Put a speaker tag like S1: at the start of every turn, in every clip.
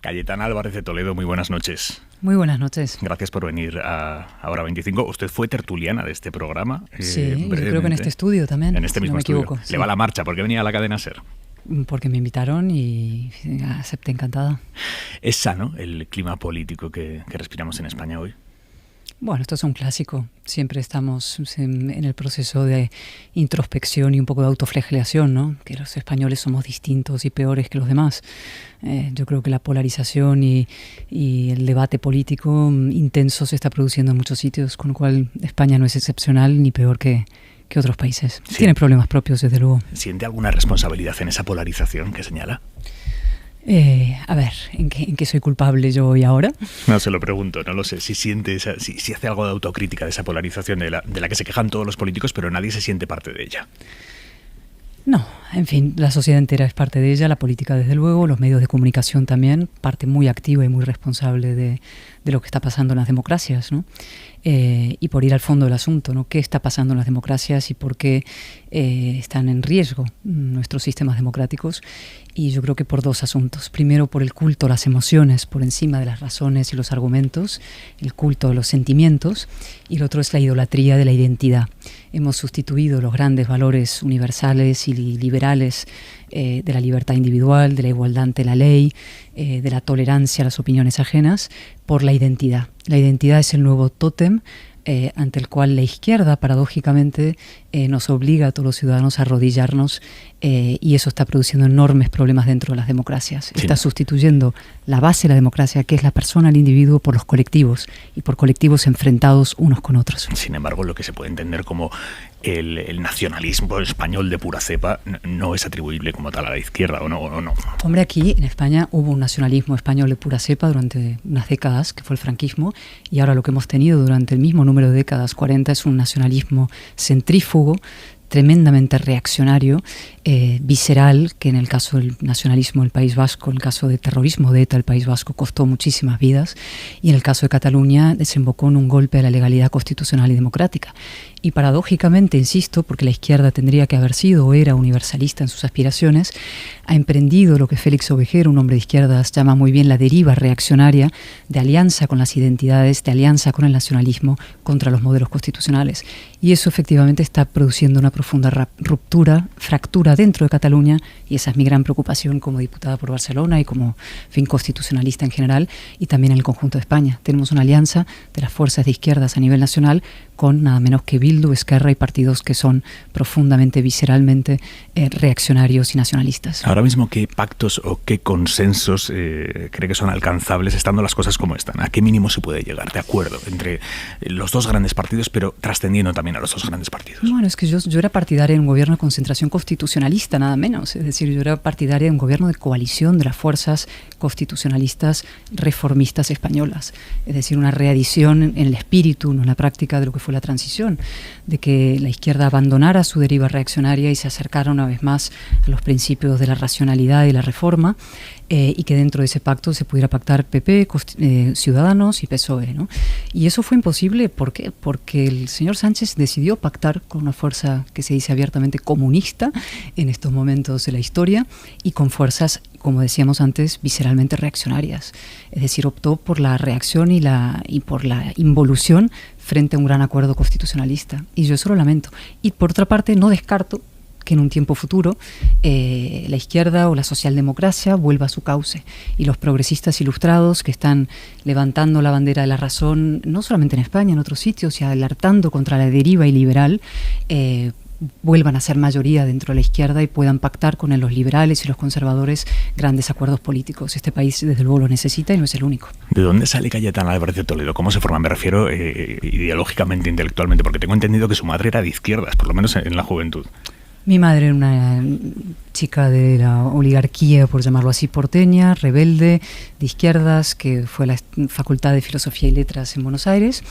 S1: Cayetana Álvarez de Toledo, muy buenas noches.
S2: Muy buenas noches.
S1: Gracias por venir a Hora 25. Usted fue tertuliana de este programa.
S2: Sí, yo creo que en este estudio también.
S1: En este
S2: si
S1: mismo
S2: no me
S1: estudio.
S2: equivoco,
S1: Le va la marcha, ¿por qué venía a la cadena SER?
S2: Porque me invitaron y acepté encantada.
S1: ¿Es sano el clima político que respiramos en España hoy?
S2: Bueno, esto es un clásico. Siempre estamos en el proceso de introspección y un poco de autoflagelación, ¿no? Que los españoles somos distintos y peores que los demás. Yo creo que la polarización y el debate político intenso se está produciendo en muchos sitios, con lo cual España no es excepcional ni peor que otros países. Sí. Tiene problemas propios, desde luego.
S1: ¿Siente alguna responsabilidad en esa polarización que señala?
S2: A ver, ¿en qué soy culpable yo hoy ahora?
S1: No se lo pregunto, no lo sé. Si siente si hace algo de autocrítica de esa polarización de la que se quejan todos los políticos, pero nadie se siente parte de ella.
S2: No, en fin, la sociedad entera es parte de ella, la política desde luego, los medios de comunicación también, parte muy activa y muy responsable de lo que está pasando en las democracias, ¿no? Y por ir al fondo del asunto, ¿no? ¿Qué está pasando en las democracias y por qué están en riesgo nuestros sistemas democráticos? Y yo creo que por dos asuntos. Primero, por el culto a las emociones por encima de las razones y los argumentos, el culto a los sentimientos, y el otro es la idolatría de la identidad. Hemos sustituido los grandes valores universales y liberales de la libertad individual, de la igualdad ante la ley, de la tolerancia a las opiniones ajenas, por la identidad. La identidad es el nuevo tótem ante el cual la izquierda, paradójicamente, nos obliga a todos los ciudadanos a arrodillarnos y eso está produciendo enormes problemas dentro de las democracias. Sí. Está sustituyendo la base de la democracia, que es la persona, el individuo, por los colectivos y por colectivos enfrentados unos con otros.
S1: Sin embargo, lo que se puede entender como el nacionalismo español de pura cepa no es atribuible como tal a la izquierda, ¿o no?
S2: Hombre, aquí en España hubo un nacionalismo español de pura cepa durante unas décadas, que fue el franquismo, y ahora lo que hemos tenido durante el mismo número de décadas, 40, es un nacionalismo centrífugo, tremendamente reaccionario, visceral, que en el caso del nacionalismo del País Vasco, en el caso del terrorismo de ETA, el País Vasco costó muchísimas vidas, y en el caso de Cataluña desembocó en un golpe a la legalidad constitucional y democrática. Y paradójicamente, insisto, porque la izquierda tendría que haber sido o era universalista en sus aspiraciones, ha emprendido lo que Félix Ovejero, un hombre de izquierdas, llama muy bien la deriva reaccionaria de alianza con las identidades, de alianza con el nacionalismo contra los modelos constitucionales. Y eso efectivamente está produciendo una profunda ruptura, fractura dentro de Cataluña, y esa es mi gran preocupación como diputada por Barcelona y como constitucionalista en general, y también en el conjunto de España. Tenemos una alianza de las fuerzas de izquierdas a nivel nacional con nada menos que Bildu, Esquerra y partidos que son profundamente, visceralmente reaccionarios y nacionalistas.
S1: Ahora mismo, ¿qué pactos o qué consensos cree que son alcanzables estando las cosas como están? ¿A qué mínimo se puede llegar de acuerdo entre los dos grandes partidos, pero trascendiendo también a los dos grandes partidos?
S2: Bueno, es que yo era partidaria de un gobierno de concentración constitucionalista, nada menos. Es decir, yo era partidaria de un gobierno de coalición de las fuerzas constitucionalistas reformistas españolas. Es decir, una reedición en el espíritu, no en la práctica, de lo que fue la transición, de que la izquierda abandonara su deriva reaccionaria y se acercara una vez más a los principios de la racionalidad y la reforma, y que dentro de ese pacto se pudiera pactar PP, Ciudadanos y PSOE, ¿no? Y eso fue imposible, ¿por qué? Porque el señor Sánchez decidió pactar con una fuerza que se dice abiertamente comunista en estos momentos de la historia y con fuerzas, como decíamos antes, visceralmente reaccionarias. Es decir, optó por la reacción y por la involución frente a un gran acuerdo constitucionalista. Y yo eso lo lamento. Y por otra parte, no descarto que en un tiempo futuro la izquierda o la socialdemocracia vuelva a su cauce y los progresistas ilustrados que están levantando la bandera de la razón, no solamente en España, en otros sitios, y alertando contra la deriva iliberal, vuelvan a ser mayoría dentro de la izquierda y puedan pactar con los liberales y los conservadores grandes acuerdos políticos. Este país desde luego lo necesita y no es el único.
S1: ¿De dónde sale Cayetana Álvarez de Toledo? ¿Cómo se forma? Me refiero ideológicamente, intelectualmente, porque tengo entendido que su madre era de izquierdas, por lo menos en la juventud.
S2: Mi madre era una chica de la oligarquía, por llamarlo así, porteña, rebelde, de izquierdas, que fue a la Facultad de Filosofía y Letras en Buenos Aires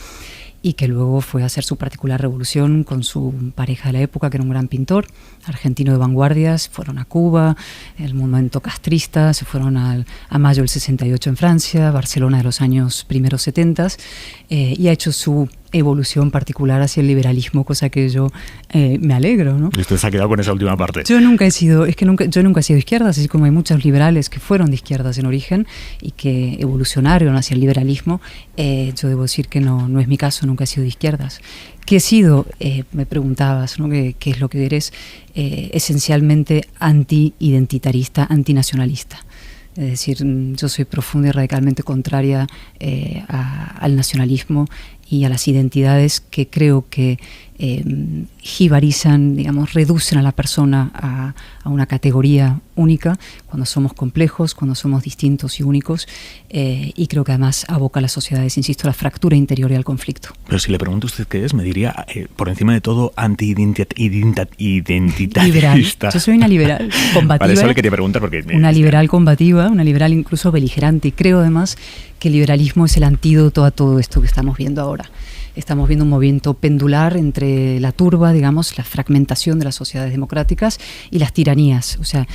S2: y que luego fue a hacer su particular revolución con su pareja de la época, que era un gran pintor argentino de vanguardias. Fueron a Cuba, el momento castrista, se fueron a Mayo del 68 en Francia, Barcelona de los años primeros 70, y ha hecho su evolución particular hacia el liberalismo, cosa que yo me alegro, ¿no?
S1: Y usted se ha quedado con esa última parte.
S2: Yo nunca he sido de izquierdas, así como hay muchos liberales que fueron de izquierdas en origen y que evolucionaron hacia el liberalismo. Yo debo decir que no es mi caso, nunca he sido de izquierdas. ¿Qué he sido? Me preguntabas, ¿no? ¿Qué es lo que eres? Esencialmente anti-identitarista, antinacionalista. Es decir, yo soy profunda y radicalmente contraria al nacionalismo y a las identidades que creo que jibarizan, digamos, reducen a la persona a una categoría única cuando somos complejos, cuando somos distintos y únicos, y creo que además aboca a las sociedades, insisto, a la fractura interior y al conflicto.
S1: Pero si le pregunto a usted qué es, me diría, por encima de todo, anti-identitarista.
S2: Liberal. Yo soy una liberal combativa.
S1: Vale, eso le quería preguntar porque...
S2: Una liberal combativa, una liberal incluso beligerante, y creo además que el liberalismo es el antídoto a todo esto que estamos viendo ahora. Estamos viendo un movimiento pendular entre la turba, digamos, la fragmentación de las sociedades democráticas y las tiranías. O sea,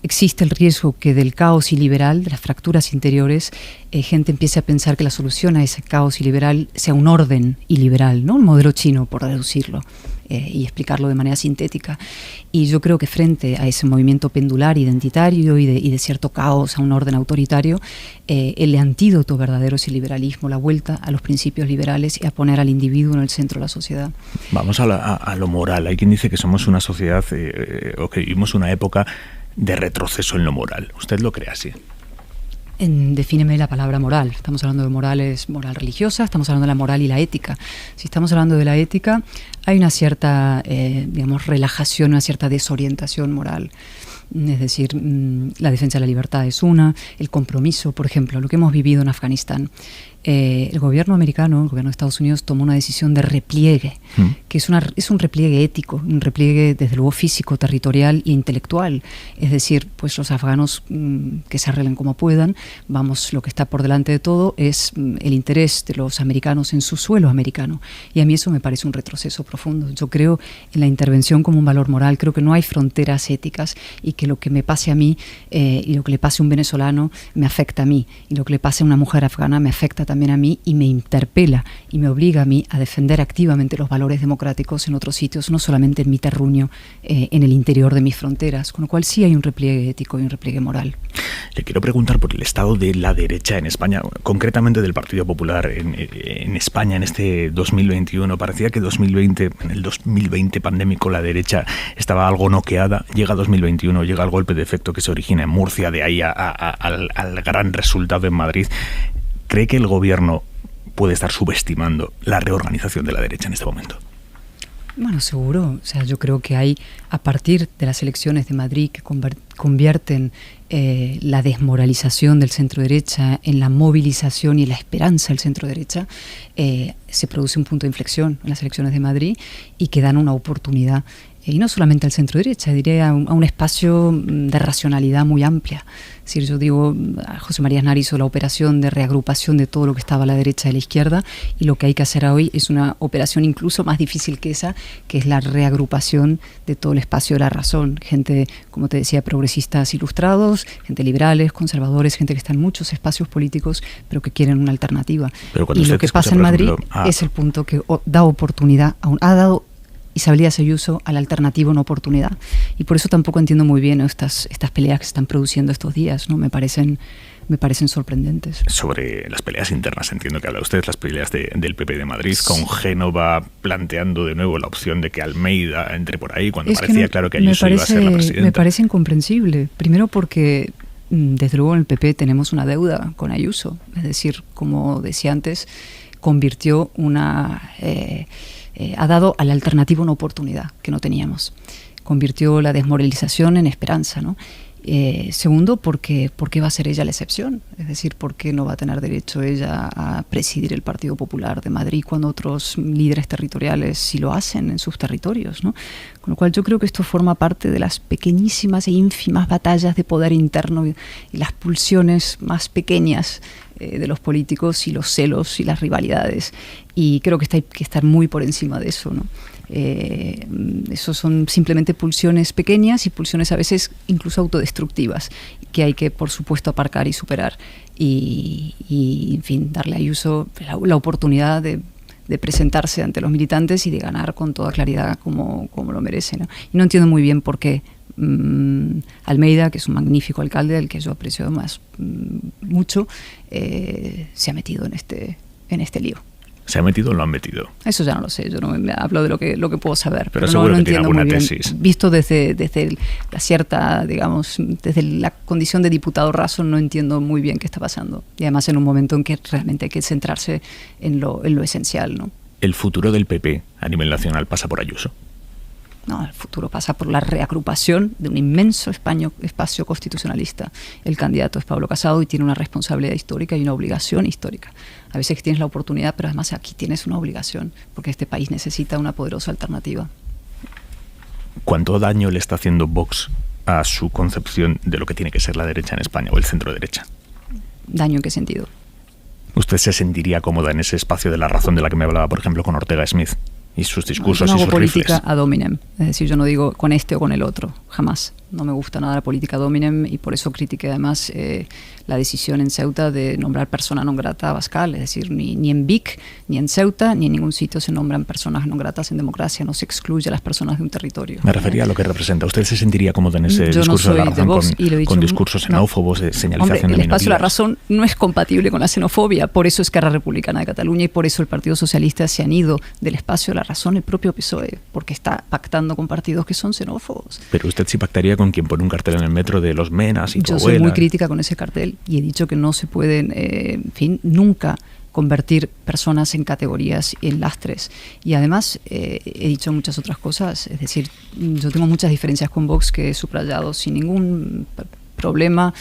S2: existe el riesgo que del caos iliberal, de las fracturas interiores, gente empiece a pensar que la solución a ese caos iliberal sea un orden iliberal, ¿no? Un modelo chino, por reducirlo y explicarlo de manera sintética. Y yo creo que frente a ese movimiento pendular identitario y de cierto caos a un orden autoritario, el antídoto verdadero es el liberalismo, la vuelta a los principios liberales y a poner al individuo en el centro de la sociedad.
S1: Vamos a lo moral. Hay quien dice que somos una sociedad o que vivimos una época de retroceso en lo moral. ¿Usted lo cree así?
S2: Defíneme la palabra moral. Estamos hablando de moral religiosa, estamos hablando de la moral y la ética. Si estamos hablando de la ética, hay una cierta, digamos, relajación, una cierta desorientación moral. Es decir, la defensa de la libertad es una, el compromiso, por ejemplo, lo que hemos vivido en Afganistán. El gobierno americano, el gobierno de Estados Unidos tomó una decisión de repliegue, que es un repliegue ético, un repliegue desde luego físico, territorial e intelectual. Es decir, pues los afganos que se arreglen como puedan, vamos, lo que está por delante de todo es el interés de los americanos en su suelo americano. Y a mí eso me parece un retroceso profundo. Yo creo en la intervención como un valor moral, creo que no hay fronteras éticas y que lo que me pase a mí y lo que le pase a un venezolano me afecta a mí y lo que le pase a una mujer afgana me afecta también a mí y me interpela y me obliga a mí a defender activamente los valores democráticos en otros sitios, no solamente en mi terruño, en el interior de mis fronteras, con lo cual sí hay un repliegue ético y un repliegue moral.
S1: Le quiero preguntar por el estado de la derecha en España, concretamente del Partido Popular en España en este 2021. Parecía que en el 2020 pandémico, la derecha estaba algo noqueada. Llega 2021, llega el golpe de efecto que se origina en Murcia, de ahí al gran resultado en Madrid. ¿Cree que el gobierno puede estar subestimando la reorganización de la derecha en este momento?
S2: Bueno, seguro. O sea, yo creo que hay, a partir de las elecciones de Madrid, que convierten la desmoralización del centro-derecha en la movilización y la esperanza del centro-derecha, se produce un punto de inflexión en las elecciones de Madrid y que dan una oportunidad, y no solamente al centro-derecha, diría a un espacio de racionalidad muy amplia. Es decir, yo digo, José María Aznar hizo la operación de reagrupación de todo lo que estaba a la derecha y a la izquierda, y lo que hay que hacer hoy es una operación incluso más difícil que esa, que es la reagrupación de todo el espacio de la razón. Gente, como te decía, progresistas ilustrados, gente liberales, conservadores, gente que está en muchos espacios políticos, pero que quieren una alternativa. Y lo que pasa en Madrid es el punto que da oportunidad, ha dado Isabel Díaz Ayuso a la alternativa una oportunidad. Y por eso tampoco entiendo muy bien estas peleas que se están produciendo estos días, ¿no? Me parecen sorprendentes.
S1: Sobre las peleas internas, entiendo que habla usted, las peleas del PP de Madrid, con Génova planteando de nuevo la opción de que Almeida entre por ahí, cuando parecía claro que Ayuso iba a ser la presidenta. Me
S2: parece incomprensible. Primero porque, desde luego, en el PP tenemos una deuda con Ayuso. Es decir, como decía antes, convirtió ha dado a la alternativa una oportunidad que no teníamos. Convirtió la desmoralización en esperanza, ¿no? Segundo, ¿por qué va a ser ella la excepción? Es decir, ¿por qué no va a tener derecho ella a presidir el Partido Popular de Madrid cuando otros líderes territoriales sí lo hacen en sus territorios, ¿no? Con lo cual yo creo que esto forma parte de las pequeñísimas e ínfimas batallas de poder interno y las pulsiones más pequeñas de los políticos y los celos y las rivalidades. Y creo que hay que estar muy por encima de eso, ¿no? Eso son simplemente pulsiones pequeñas y pulsiones a veces incluso autodestructivas que hay que, por supuesto, aparcar y superar y en fin, darle a Ayuso la oportunidad de de presentarse ante los militantes y de ganar con toda claridad como lo merece, ¿no? Y no entiendo muy bien por qué Almeida, que es un magnífico alcalde al que yo aprecio más mucho, se ha metido en este lío.
S1: ¿Se ha metido o lo han metido?
S2: Eso ya no lo sé, yo no me hablo de lo que puedo saber.
S1: Pero seguro
S2: no
S1: que tiene
S2: entiendo
S1: alguna
S2: muy bien.
S1: tesis.
S2: Visto desde la cierta, digamos, desde la condición de diputado raso, no entiendo muy bien qué está pasando. Y además en un momento en que realmente hay que centrarse en lo esencial, ¿no?
S1: ¿El futuro del PP a nivel nacional pasa por Ayuso?
S2: No, el futuro pasa por la reagrupación de un inmenso espacio constitucionalista. El candidato es Pablo Casado y tiene una responsabilidad histórica y una obligación histórica. A veces tienes la oportunidad, pero además aquí tienes una obligación, porque este país necesita una poderosa alternativa.
S1: ¿Cuánto daño le está haciendo Vox a su concepción de lo que tiene que ser la derecha en España o el centro derecha?
S2: ¿Daño en qué sentido?
S1: ¿Usted se sentiría cómoda en ese espacio de la razón de la que me hablaba, por ejemplo, con Ortega Smith y sus discursos
S2: no, yo no
S1: y sus
S2: hago
S1: rifles?
S2: política ad hominem, es decir, yo no digo con este o con el otro, jamás. No me gusta nada la política ad hominem y por eso critiqué además la decisión en Ceuta de nombrar persona non grata a Abascal, es decir, ni en Vic, ni en Ceuta, ni en ningún sitio se nombran personas non gratas en democracia, no se excluye a las personas de un territorio.
S1: Me refería a lo que representa. ¿Usted se sentiría cómodo en ese
S2: yo
S1: discurso
S2: no
S1: de la
S2: soy
S1: razón
S2: Vox,
S1: con discursos xenófobos, de señalización
S2: Hombre,
S1: de minorías?
S2: el espacio de la razón no es compatible con la xenofobia, por eso Esquerra Republicana de Cataluña y por eso el Partido Socialista se han ido del espacio de la razón, el propio PSOE, porque está pactando con partidos que son xenófobos.
S1: Pero usted sí pactaría con quien pone un cartel en el metro de los Menas y tu
S2: Yo
S1: abuela.
S2: soy muy crítica con ese cartel y he dicho que no se pueden, en fin, nunca convertir personas en categorías y en lastres. Y además he dicho muchas otras cosas, es decir, yo tengo muchas diferencias con Vox que he subrayado sin ningún problema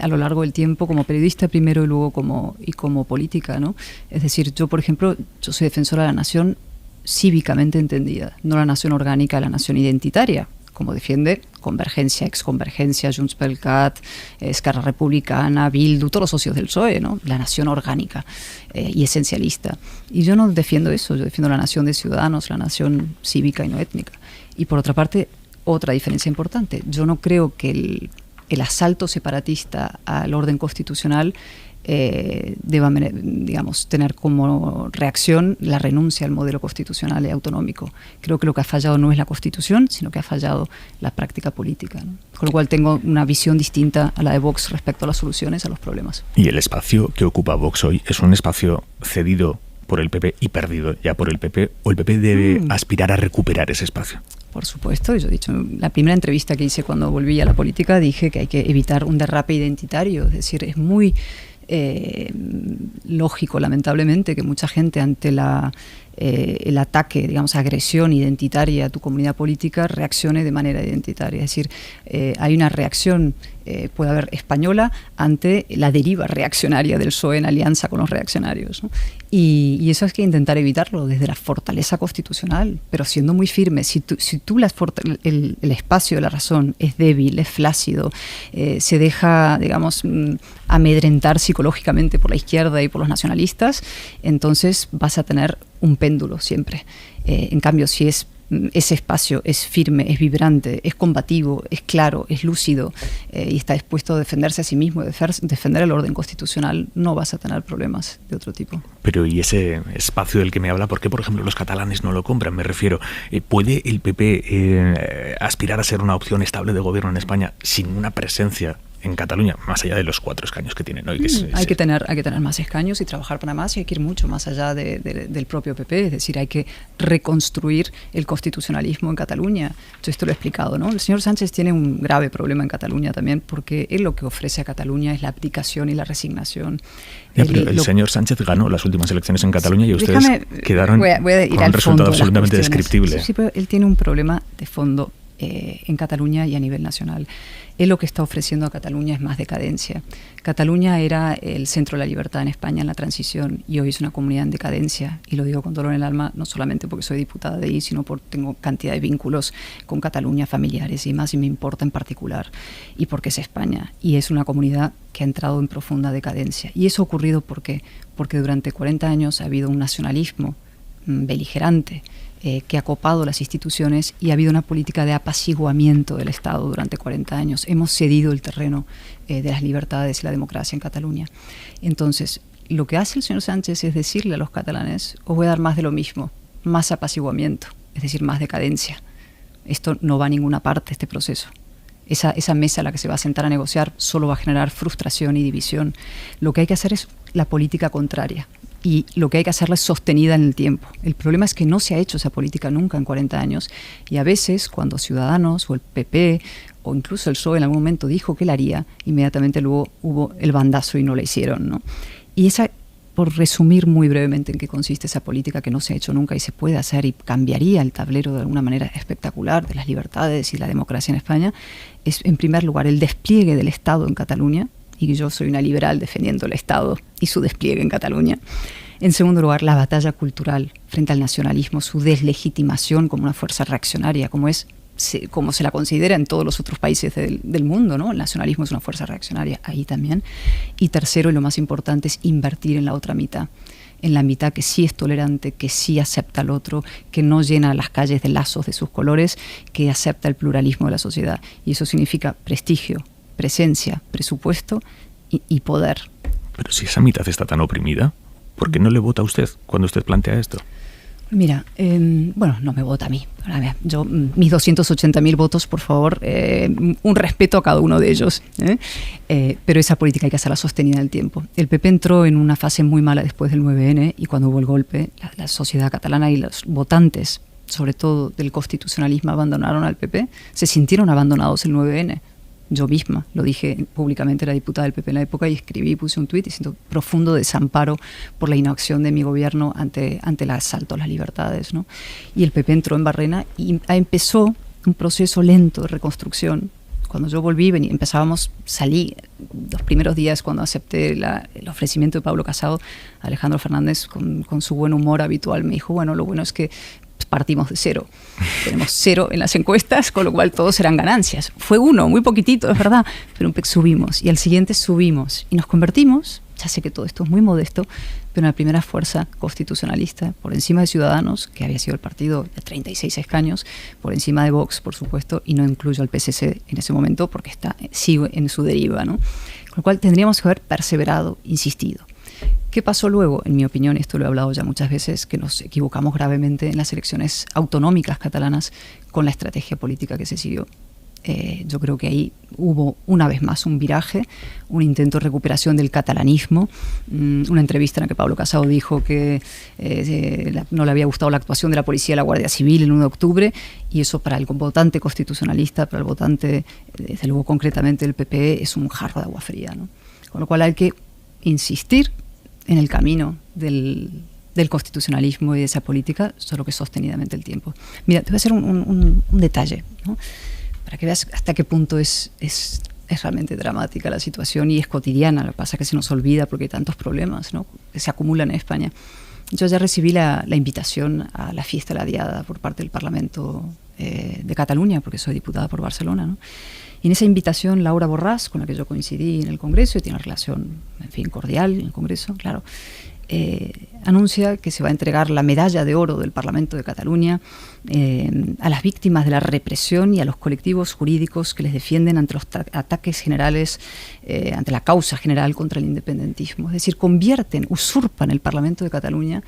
S2: a lo largo del tiempo como periodista primero y luego como política, ¿no? Es decir, yo por ejemplo, yo soy defensora de la nación cívicamente entendida, no la nación orgánica, la nación identitaria, como defiende Convergencia, Exconvergencia, Junts pel Cat, Esquerra Republicana, Bildu, todos los socios del PSOE, ¿no? La nación orgánica y esencialista. Y yo no defiendo eso, yo defiendo la nación de ciudadanos, la nación cívica y no étnica. Y por otra parte, otra diferencia importante, yo no creo que el asalto separatista al orden constitucional deba, digamos, tener como reacción la renuncia al modelo constitucional y autonómico. Creo que lo que ha fallado no es la Constitución, sino que ha fallado la práctica política, ¿no? Con lo cual tengo una visión distinta a la de Vox respecto a las soluciones a los problemas.
S1: Y el espacio que ocupa Vox hoy es un espacio cedido por el PP y perdido ya por el PP, o el PP debe aspirar a recuperar ese espacio.
S2: Por supuesto, yo he dicho, la primera entrevista que hice cuando volví a la política dije que hay que evitar un derrape identitario, es decir, es muy lógico, lamentablemente, que mucha gente ante el ataque, digamos, agresión identitaria a tu comunidad política reaccione de manera identitaria. Es decir, hay una reacción, puede haber española, ante la deriva reaccionaria del PSOE en alianza con los reaccionarios, ¿no? Y eso hay que intentar evitarlo desde la fortaleza constitucional, pero siendo muy firme. Si tú el espacio de la razón es débil, es flácido, se deja, digamos, amedrentar psicológicamente por la izquierda y por los nacionalistas, entonces vas a tener un péndulo siempre. En cambio, si ese espacio es firme, es vibrante, es combativo, es claro, es lúcido y está dispuesto a defenderse a sí mismo, defender el orden constitucional, no vas a tener problemas de otro tipo.
S1: Pero ¿y ese espacio del que me habla? ¿Por qué, por ejemplo, los catalanes no lo compran? Me refiero, ¿puede el PP aspirar a ser una opción estable de gobierno en España sin una presencia en Cataluña, más allá de los 4 escaños que tienen hoy?
S2: Hay que tener más escaños y trabajar para más, y hay que ir mucho más allá del propio PP, es decir, hay que reconstruir el constitucionalismo en Cataluña. Yo esto lo he explicado, ¿no? El señor Sánchez tiene un grave problema en Cataluña también, porque él lo que ofrece a Cataluña es la abdicación y la resignación.
S1: El señor Sánchez ganó las últimas elecciones en Cataluña y ustedes quedaron
S2: voy a ir
S1: con
S2: al
S1: un resultado
S2: fondo de
S1: absolutamente
S2: las cuestiones.
S1: descriptible.
S2: Sí, pero él tiene un problema de fondo en Cataluña y a nivel nacional. Él lo que está ofreciendo a Cataluña es más decadencia. Cataluña era el centro de la libertad en España en la transición y hoy es una comunidad en decadencia, y lo digo con dolor en el alma, no solamente porque soy diputada de ahí, sino porque tengo cantidad de vínculos con Cataluña, familiares y más, y me importa en particular, y porque es España y es una comunidad que ha entrado en profunda decadencia. Y eso ha ocurrido porque durante 40 años ha habido un nacionalismo beligerante, que ha copado las instituciones, y ha habido una política de apaciguamiento del Estado durante 40 años. Hemos cedido el terreno de las libertades y la democracia en Cataluña. Entonces, lo que hace el señor Sánchez es decirle a los catalanes: os voy a dar más de lo mismo, más apaciguamiento, es decir, más decadencia. Esto no va a ninguna parte, este proceso. Esa mesa a la que se va a sentar a negociar solo va a generar frustración y división. Lo que hay que hacer es la política contraria. Y lo que hay que hacerla es sostenida en el tiempo. El problema es que no se ha hecho esa política nunca en 40 años. Y a veces, cuando Ciudadanos o el PP o incluso el PSOE en algún momento dijo que la haría, inmediatamente luego hubo el bandazo y no la hicieron, ¿no? Y esa, por resumir muy brevemente en qué consiste esa política que no se ha hecho nunca y se puede hacer y cambiaría el tablero de alguna manera espectacular de las libertades y la democracia en España, es en primer lugar el despliegue del Estado en Cataluña, y yo soy una liberal defendiendo el Estado y su despliegue en Cataluña. En segundo lugar, la batalla cultural frente al nacionalismo, su deslegitimación como una fuerza reaccionaria, como se la considera en todos los otros países del mundo, ¿no? El nacionalismo es una fuerza reaccionaria ahí también. Y tercero, y lo más importante, es invertir en la otra mitad, en la mitad que sí es tolerante, que sí acepta al otro, que no llena las calles de lazos de sus colores, que acepta el pluralismo de la sociedad. Y eso significa prestigio, presencia, presupuesto y poder.
S1: Pero si esa mitad está tan oprimida, ¿por qué no le vota a usted cuando usted plantea esto?
S2: Mira, bueno, no me vota a mí. Yo, mis 280.000 votos, por favor, un respeto a cada uno de ellos. Pero esa política hay que hacerla sostenida en el tiempo. El PP entró en una fase muy mala después del 9N, y cuando hubo el golpe, la sociedad catalana y los votantes, sobre todo del constitucionalismo, abandonaron al PP. Se sintieron abandonados el 9N. Yo misma lo dije públicamente, era diputada del PP en la época, y escribí, puse un tuit diciendo profundo desamparo por la inacción de mi gobierno ante el asalto a las libertades, ¿no? Y el PP entró en Barrena y empezó un proceso lento de reconstrucción. Cuando yo volví, salí los primeros días cuando acepté el ofrecimiento de Pablo Casado. Alejandro Fernández, con su buen humor habitual, me dijo: bueno, lo bueno es que partimos de cero. Tenemos 0 en las encuestas, con lo cual todos eran ganancias. Fue 1, muy poquitito, es verdad, pero subimos, y al siguiente subimos, y nos convertimos, ya sé que todo esto es muy modesto, pero en la primera fuerza constitucionalista, por encima de Ciudadanos, que había sido el partido de 36 escaños, por encima de Vox, por supuesto, y no incluyo al PSC en ese momento porque sigue en su deriva, ¿no? Con lo cual tendríamos que haber perseverado, insistido. ¿Qué pasó luego? En mi opinión, esto lo he hablado ya muchas veces, que nos equivocamos gravemente en las elecciones autonómicas catalanas con la estrategia política que se siguió. Yo creo que ahí hubo una vez más un viraje, un intento de recuperación del catalanismo, una entrevista en la que Pablo Casado dijo que no le había gustado la actuación de la policía y la Guardia Civil el 1 de octubre, y eso para el votante constitucionalista, para el votante, desde luego concretamente del PP, es un jarro de agua fría, ¿no? Con lo cual hay que insistir en el camino del constitucionalismo y de esa política, solo que sostenidamente el tiempo. Mira, te voy a hacer un detalle, ¿no? Para que veas hasta qué punto es realmente dramática la situación y es cotidiana. Lo que pasa es que se nos olvida porque hay tantos problemas, ¿no?, que se acumulan en España. Yo ya recibí la invitación a la fiesta de la Diada por parte del Parlamento de Cataluña, porque soy diputada por Barcelona, ¿no? Y en esa invitación, Laura Borràs, con la que yo coincidí en el Congreso y tiene una relación, en fin, cordial en el Congreso, claro, anuncia que se va a entregar la medalla de oro del Parlamento de Cataluña a las víctimas de la represión y a los colectivos jurídicos que les defienden ante los ataques generales, ante la causa general contra el independentismo. Es decir, usurpan el Parlamento de Cataluña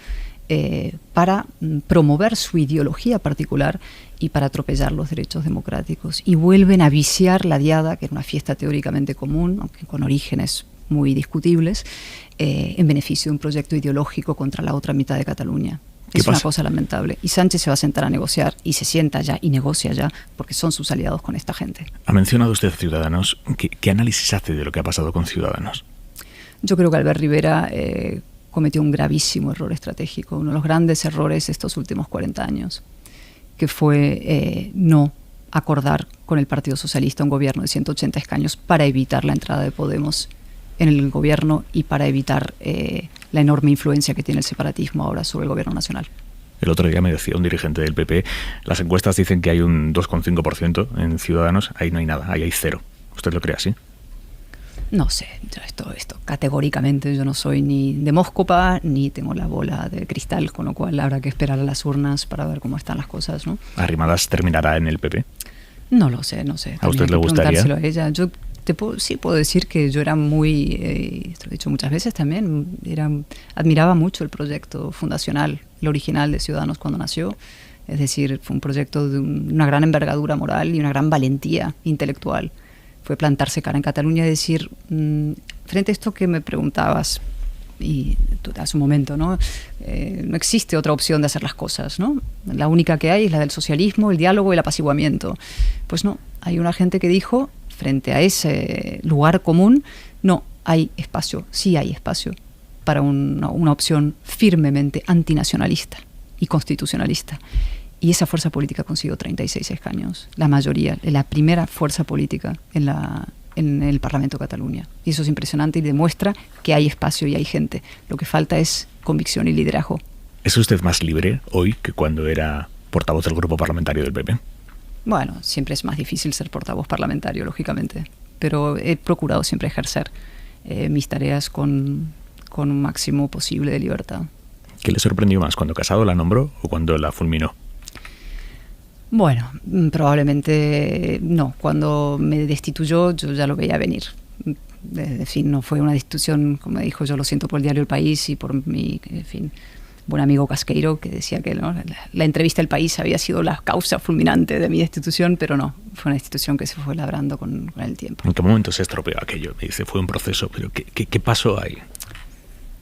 S2: para promover su ideología particular y para atropellar los derechos democráticos. Y vuelven a viciar la Diada, que era una fiesta teóricamente común, aunque con orígenes muy discutibles, en beneficio de un proyecto ideológico contra la otra mitad de Cataluña. Es una cosa lamentable. Y Sánchez se va a sentar a negociar, y se sienta ya y negocia ya, porque son sus aliados con esta gente.
S1: Ha mencionado usted Ciudadanos. ¿Qué análisis hace de lo que ha pasado con Ciudadanos?
S2: Yo creo que Albert Rivera cometió un gravísimo error estratégico, uno de los grandes errores de estos últimos 40 años, que fue no acordar con el Partido Socialista un gobierno de 180 escaños para evitar la entrada de Podemos en el gobierno y para evitar la enorme influencia que tiene el separatismo ahora sobre el gobierno nacional.
S1: El otro día me decía un dirigente del PP, las encuestas dicen que hay un 2,5% en Ciudadanos, ahí no hay nada, ahí hay 0. ¿Usted lo cree así?
S2: No sé, esto categóricamente yo no soy ni demóscopa ni tengo la bola de cristal, con lo cual habrá que esperar a las urnas para ver cómo están las cosas, ¿no?
S1: ¿Arrimadas terminará en el PP?
S2: No lo sé.
S1: ¿A usted le gustaría?
S2: A ella. Yo sí puedo decir que yo era muy, esto lo he dicho muchas veces también, admiraba mucho el proyecto fundacional, el original de Ciudadanos cuando nació. Es decir, fue un proyecto de una gran envergadura moral y una gran valentía intelectual. Fue plantarse cara en Cataluña y decir, frente a esto que me preguntabas, y tú hace un momento, ¿no? No existe otra opción de hacer las cosas, ¿no? La única que hay es la del socialismo, el diálogo y el apaciguamiento. Pues no, hay una gente que dijo, frente a ese lugar común, no, hay espacio, sí hay espacio para una opción firmemente antinacionalista y constitucionalista. Y esa fuerza política consiguió 36 escaños, la mayoría, la primera fuerza política en el Parlamento de Cataluña. Y eso es impresionante y demuestra que hay espacio y hay gente. Lo que falta es convicción y liderazgo.
S1: ¿Es usted más libre hoy que cuando era portavoz del grupo parlamentario del PP?
S2: Bueno, siempre es más difícil ser portavoz parlamentario, lógicamente. Pero he procurado siempre ejercer mis tareas con un máximo posible de libertad.
S1: ¿Qué le sorprendió más, cuando Casado la nombró o cuando la fulminó?
S2: Bueno, probablemente no. Cuando me destituyó yo ya lo veía venir. En fin, no fue una destitución, como dijo, yo lo siento por el diario El País y por mi, en fin, buen amigo Casqueiro, que decía que ¿no? la entrevista El País había sido la causa fulminante de mi destitución, pero no, fue una destitución que se fue labrando con el tiempo.
S1: ¿En qué momento se estropeó aquello? Me dice, fue un proceso, pero ¿qué pasó ahí?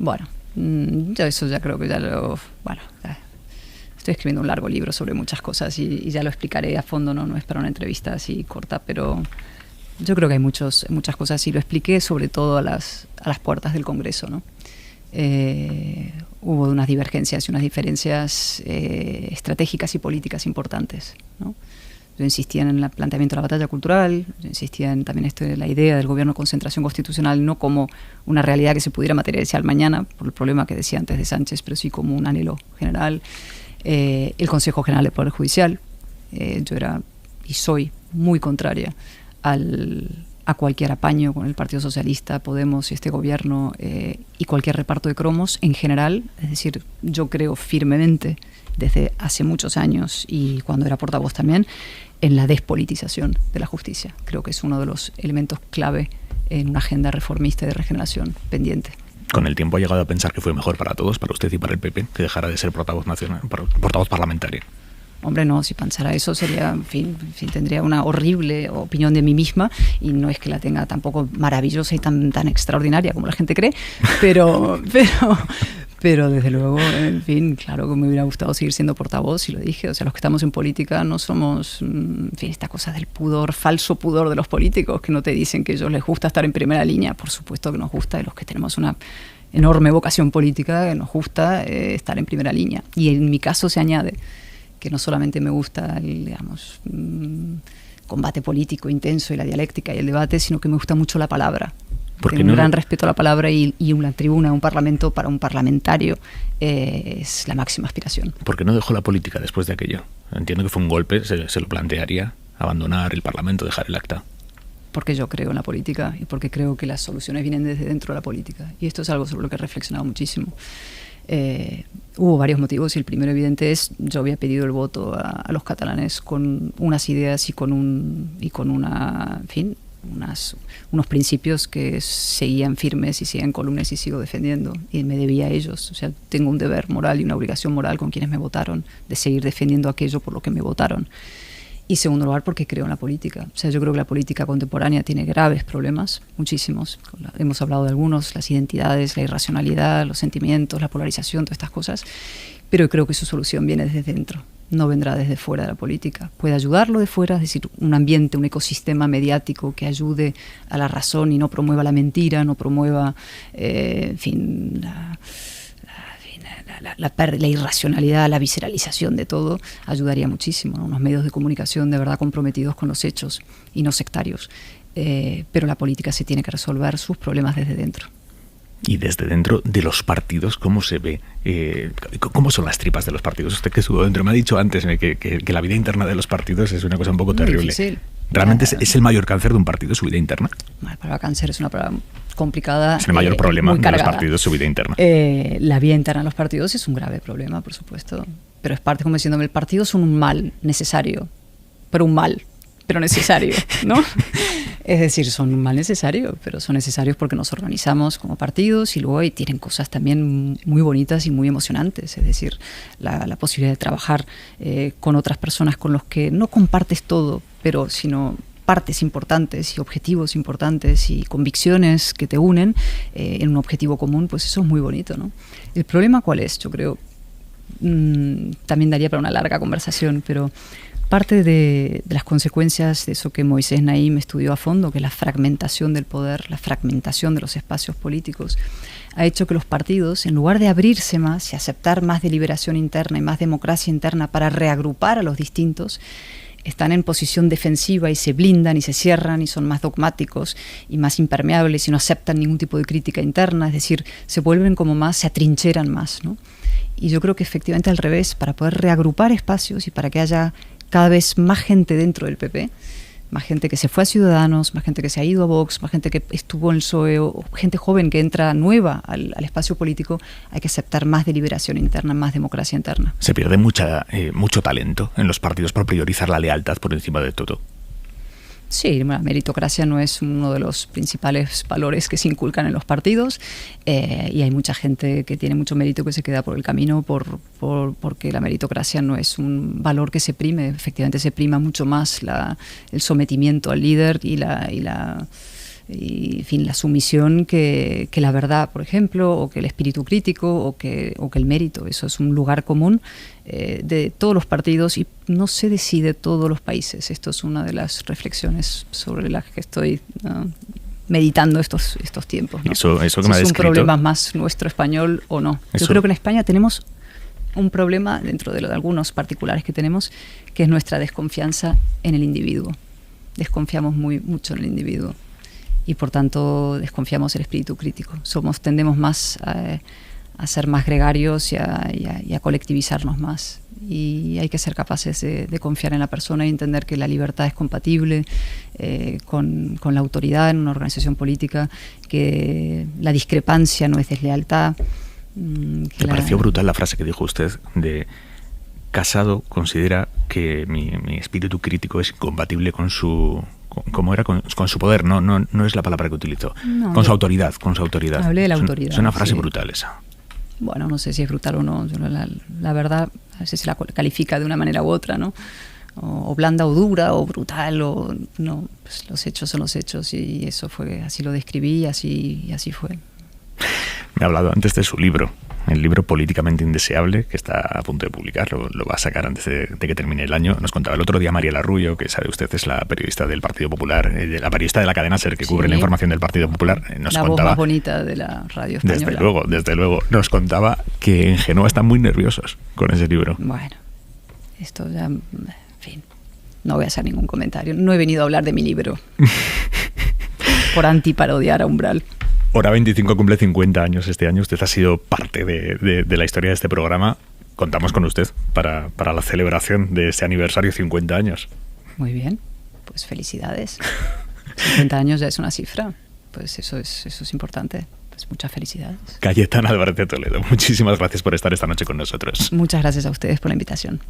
S2: Bueno, yo eso ya creo que ya lo... Bueno, estoy escribiendo un largo libro sobre muchas cosas y ya lo explicaré a fondo, no es para una entrevista así corta, pero yo creo que hay muchas cosas y lo expliqué sobre todo a las puertas del Congreso, ¿no? Hubo unas divergencias y unas diferencias estratégicas y políticas importantes, ¿no? Yo insistía en el planteamiento de la batalla cultural, yo insistía en también la idea del gobierno de concentración constitucional no como una realidad que se pudiera materializar mañana, por el problema que decía antes de Sánchez, pero sí como un anhelo general. El Consejo General del Poder Judicial. Yo era y soy muy contraria a cualquier apaño con el Partido Socialista, Podemos y este gobierno y cualquier reparto de cromos en general. Es decir, yo creo firmemente desde hace muchos años y cuando era portavoz también en la despolitización de la justicia. Creo que es uno de los elementos clave en una agenda reformista y de regeneración pendiente.
S1: ¿Con el tiempo ha llegado a pensar que fue mejor para todos, para usted y para el PP, que dejara de ser portavoz nacional, portavoz parlamentario?
S2: Hombre, no, si pensara eso sería, en fin, tendría una horrible opinión de mí misma y no es que la tenga tampoco maravillosa y tan extraordinaria como la gente cree, pero desde luego, en fin, claro que me hubiera gustado seguir siendo portavoz y lo dije, o sea, los que estamos en política no somos, en fin, esta cosa del pudor, falso pudor de los políticos que no te dicen que a ellos les gusta estar en primera línea, por supuesto que nos gusta, y los que tenemos una enorme vocación política, que nos gusta estar en primera línea. Y en mi caso se añade que no solamente me gusta el, digamos, combate político intenso y la dialéctica y el debate, sino que me gusta mucho la palabra. Tengo un gran respeto a la palabra y una tribuna, un parlamento para un parlamentario es la máxima aspiración.
S1: ¿Por qué no dejó la política después de aquello? Entiendo que fue un golpe, se lo plantearía, abandonar el parlamento, dejar el acta.
S2: Porque yo creo en la política y porque creo que las soluciones vienen desde dentro de la política. Y esto es algo sobre lo que he reflexionado muchísimo. Hubo varios motivos y el primero evidente es yo había pedido el voto a los catalanes con unas ideas y con una, en fin, unos principios que seguían firmes y siguen columnas y sigo defendiendo y me debía a ellos. O sea, tengo un deber moral y una obligación moral con quienes me votaron de seguir defendiendo aquello por lo que me votaron. Y en segundo lugar, porque creo en la política. O sea, yo creo que la política contemporánea tiene graves problemas, muchísimos. Hemos hablado de algunos, las identidades, la irracionalidad, los sentimientos, la polarización, todas estas cosas. Pero creo que su solución viene desde dentro, no vendrá desde fuera de la política. Puede ayudarlo de fuera, es decir, un ambiente, un ecosistema mediático que ayude a la razón y no promueva la mentira, no promueva, en fin, la irracionalidad, la visceralización de todo, ayudaría muchísimo, ¿no? Unos medios de comunicación de verdad comprometidos con los hechos y no sectarios. Pero la política se tiene que resolver sus problemas desde dentro.
S1: Y desde dentro de los partidos, ¿cómo se ve? ¿Cómo son las tripas de los partidos? Usted que estuvo dentro me ha dicho antes que la vida interna de los partidos es una cosa un poco terrible.
S2: Difícil.
S1: ¿Realmente es el mayor cáncer de un partido su vida interna?
S2: La palabra cáncer es una palabra complicada.
S1: Es el mayor problema de los partidos, su vida interna.
S2: La vida interna de los partidos es un grave problema, por supuesto. Pero es parte, como diciéndome, el partido son un mal necesario, pero necesario, ¿no? Es decir, son un mal necesario, pero son necesarios porque nos organizamos como partidos y luego tienen cosas también muy bonitas y muy emocionantes. Es decir, la posibilidad de trabajar con otras personas con los que no compartes todo, pero sino partes importantes y objetivos importantes y convicciones que te unen en un objetivo común, pues eso es muy bonito, ¿no? ¿El problema cuál es? Yo creo, también daría para una larga conversación, pero parte de las consecuencias de eso que Moisés Naim estudió a fondo, que es la fragmentación del poder, la fragmentación de los espacios políticos, ha hecho que los partidos, en lugar de abrirse más y aceptar más deliberación interna y más democracia interna para reagrupar a los distintos, están en posición defensiva y se blindan y se cierran y son más dogmáticos y más impermeables y no aceptan ningún tipo de crítica interna, es decir, se vuelven como más, se atrincheran más, ¿no? Y yo creo que efectivamente al revés, para poder reagrupar espacios y para que haya cada vez más gente dentro del PP, más gente que se fue a Ciudadanos, más gente que se ha ido a Vox, más gente que estuvo en el PSOE, o gente joven que entra nueva al espacio político, hay que aceptar más deliberación interna, más democracia interna.
S1: Se pierde mucho talento en los partidos por priorizar la lealtad por encima de todo.
S2: Sí, la meritocracia no es uno de los principales valores que se inculcan en los partidos y hay mucha gente que tiene mucho mérito que se queda por el camino porque la meritocracia no es un valor que se prime. Efectivamente se prima mucho más el sometimiento al líder y en fin, la sumisión que la verdad, por ejemplo, o que el espíritu crítico o que el mérito. Eso es un lugar común de todos los partidos y no se decide todos los países. Esto es una de las reflexiones sobre las que estoy meditando estos tiempos, ¿no?
S1: Eso que me ha descrito,
S2: ¿es un problema más nuestro español o no? Yo creo que en España tenemos un problema, dentro de algunos particulares que tenemos, que es nuestra desconfianza en el individuo. Desconfiamos mucho en el individuo. Y por tanto desconfiamos el espíritu crítico. Tendemos más a ser más gregarios y a colectivizarnos más. Y hay que ser capaces de confiar en la persona y entender que la libertad es compatible con la autoridad en una organización política, que la discrepancia no es deslealtad.
S1: Me pareció brutal la frase que dijo usted de Casado considera que mi espíritu crítico es incompatible con su... ¿Cómo era? Con su poder, no es la palabra que utilizó. No, con su autoridad.
S2: Hablé de la autoridad.
S1: Es una frase brutal esa.
S2: Bueno, no sé si es brutal o no. Yo la verdad, a veces se la califica de una manera u otra, ¿no? O blanda o dura, o brutal, o no. Pues los hechos son los hechos y eso fue, así lo describí y así fue.
S1: Me ha hablado antes de su libro, el libro Políticamente Indeseable, que está a punto de publicar, lo va a sacar antes de que termine el año. Nos contaba el otro día Mariela Rubio, que sabe usted es la periodista del Partido Popular, la periodista de la cadena SER que cubre la información del Partido Popular. Nos
S2: la
S1: contaba,
S2: voz más bonita de la radio española.
S1: Desde luego. Nos contaba que en Génova están muy nerviosos con ese libro.
S2: Bueno, esto ya, en fin, no voy a hacer ningún comentario. No he venido a hablar de mi libro por antiparodiar a Umbral.
S1: Hora 25 cumple 50 años este año. Usted ha sido parte de la historia de este programa. Contamos con usted para la celebración de ese aniversario 50 años.
S2: Muy bien, pues felicidades. 50 años ya es una cifra. Pues eso es importante. Pues muchas felicidades.
S1: Cayetana Álvarez de Toledo, muchísimas gracias por estar esta noche con nosotros.
S2: Muchas gracias a ustedes por la invitación.